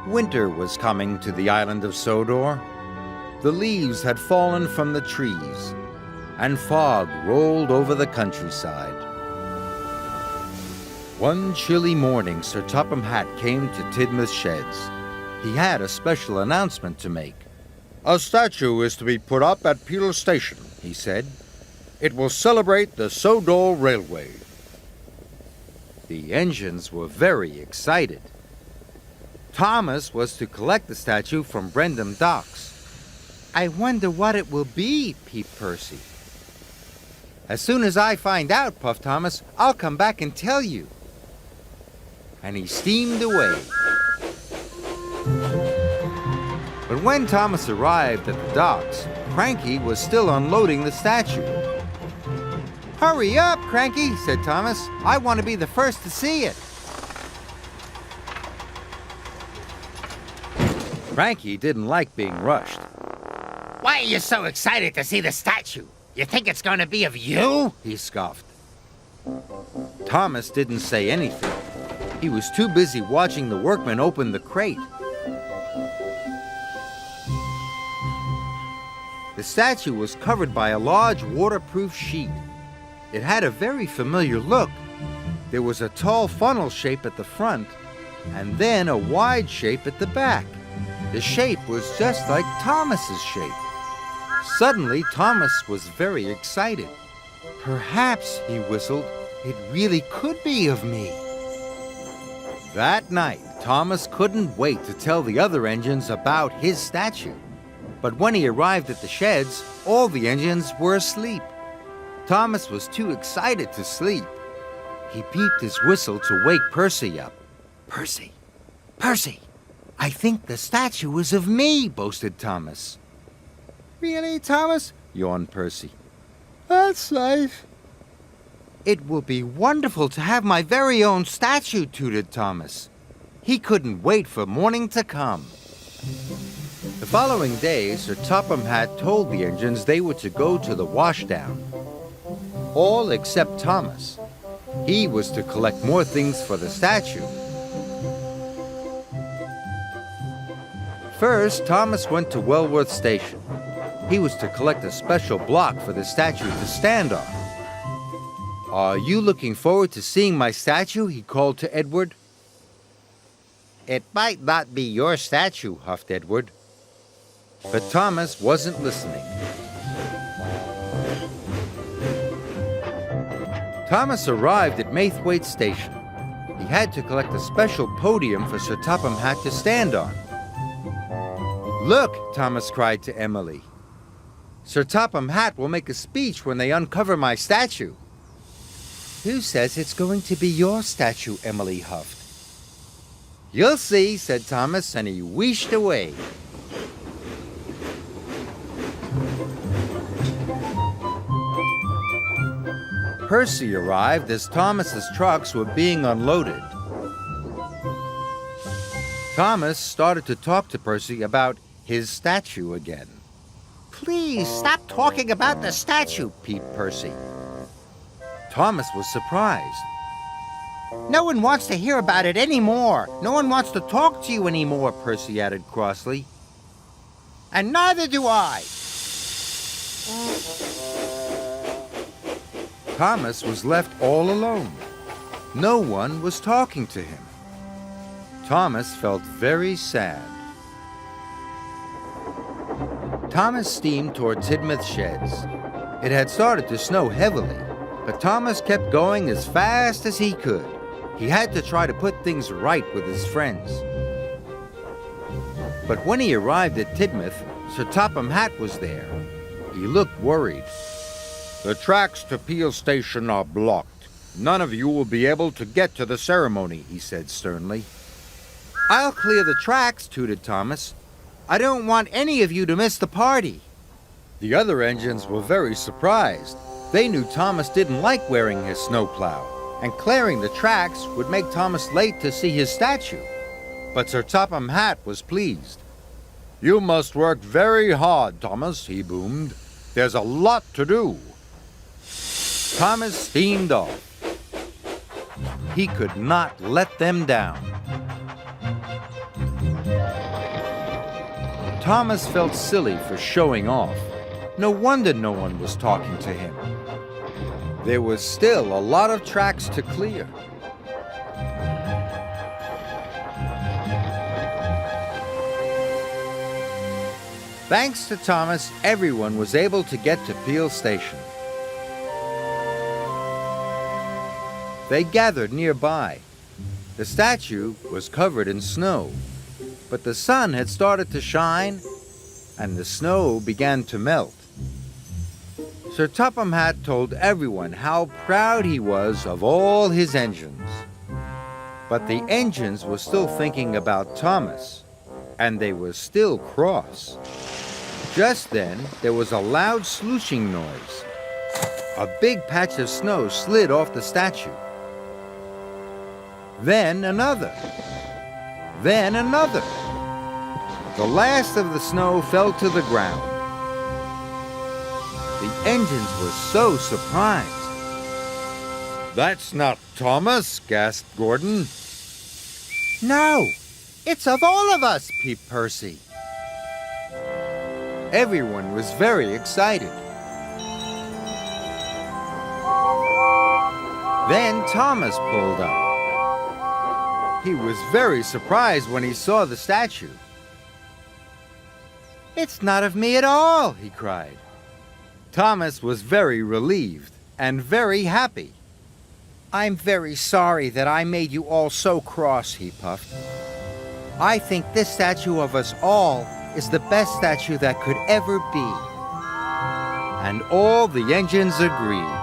Winter was coming to the island of Sodor. The leaves had fallen from the trees, and fog rolled over the countryside. One chilly morning, Sir Topham Hatt came to Tidmouth's sheds. He had a special announcement to make. "A statue is to be put up at Peel Station," he said. "It will celebrate the Sodor Railway." The engines were very excited. Thomas was to collect the statue from Brendam Docks. "I wonder what it will be," peeped Percy. "As soon as I find out," puffed Thomas, "I'll come back and tell you." And he steamed away. But when Thomas arrived at the docks, Cranky was still unloading the statue. "Hurry up, Cranky," said Thomas. "I want to be the first to see it." Cranky didn't like being rushed. "Why are you so excited to see the statue? You think it's going to be of you?" he scoffed. Thomas didn't say anything. He was too busy watching the workmen open the crate. The statue was covered by a large waterproof sheet. It had a very familiar look. There was a tall funnel shape at the front, and then a wide shape at the back. The shape was just like Thomas's shape. Suddenly, Thomas was very excited. "Perhaps," he whistled, "it really could be of me." That night, Thomas couldn't wait to tell the other engines about his statue. But when he arrived at the sheds, all the engines were asleep. Thomas was too excited to sleep. He peeped his whistle to wake Percy up. "Percy! Percy! I think the statue is of me," boasted Thomas. "Really, Thomas?" yawned Percy. "That's nice." "It will be wonderful to have my very own statue," tooted Thomas. He couldn't wait for morning to come. The following day, Sir Topham Hatt told the engines they were to go to the washdown. All except Thomas. He was to collect more things for the statue. First, Thomas went to Wellworth Station. He was to collect a special block for the statue to stand on. "Are you looking forward to seeing my statue?" he called to Edward. "It might not be your statue," huffed Edward. But Thomas wasn't listening. Thomas arrived at Maithwaite Station. He had to collect a special podium for Sir Topham Hatt to stand on. "Look," Thomas cried to Emily. "Sir Topham Hatt will make a speech when they uncover my statue." "Who says it's going to be your statue?" Emily huffed. "You'll see," said Thomas, and he wheeshed away. Percy arrived as Thomas's trucks were being unloaded. Thomas started to talk to Percy about his statue again. "Please stop talking about the statue," peeped Percy. Thomas was surprised. "No one wants to hear about it anymore. No one wants to talk to you anymore," Percy added crossly. "And neither do I." Thomas was left all alone. No one was talking to him. Thomas felt very sad. Thomas steamed toward Tidmouth sheds. It had started to snow heavily, but Thomas kept going as fast as he could. He had to try to put things right with his friends. But when he arrived at Tidmouth, Sir Topham Hatt was there. He looked worried. "The tracks to Peel Station are blocked. None of you will be able to get to the ceremony," he said sternly. "I'll clear the tracks," tooted Thomas. "I don't want any of you to miss the party." The other engines were very surprised. They knew Thomas didn't like wearing his snowplow, and clearing the tracks would make Thomas late to see his statue. But Sir Topham Hatt was pleased. "You must work very hard, Thomas," he boomed. "There's a lot to do." Thomas steamed off. He could not let them down. Thomas felt silly for showing off. No wonder no one was talking to him. There was still a lot of tracks to clear. Thanks to Thomas, everyone was able to get to Peel Station. They gathered nearby. The statue was covered in snow, but the sun had started to shine and the snow began to melt. Sir Topham Hatt told everyone how proud he was of all his engines. But the engines were still thinking about Thomas, and they were still cross. Just then, there was a loud slooshing noise. A big patch of snow slid off the statue. Then another. Then another. The last of the snow fell to the ground. The engines were so surprised. "That's not Thomas," gasped Gordon. No, it's of all of us, peeped Percy. Everyone was very excited. Then Thomas pulled up. He was very surprised when he saw the statue. "It's not of me at all," he cried. Thomas was very relieved and very happy. I'm very sorry that I made you all so cross, he puffed. I think this statue of us all is the best statue that could ever be. And all the engines agreed.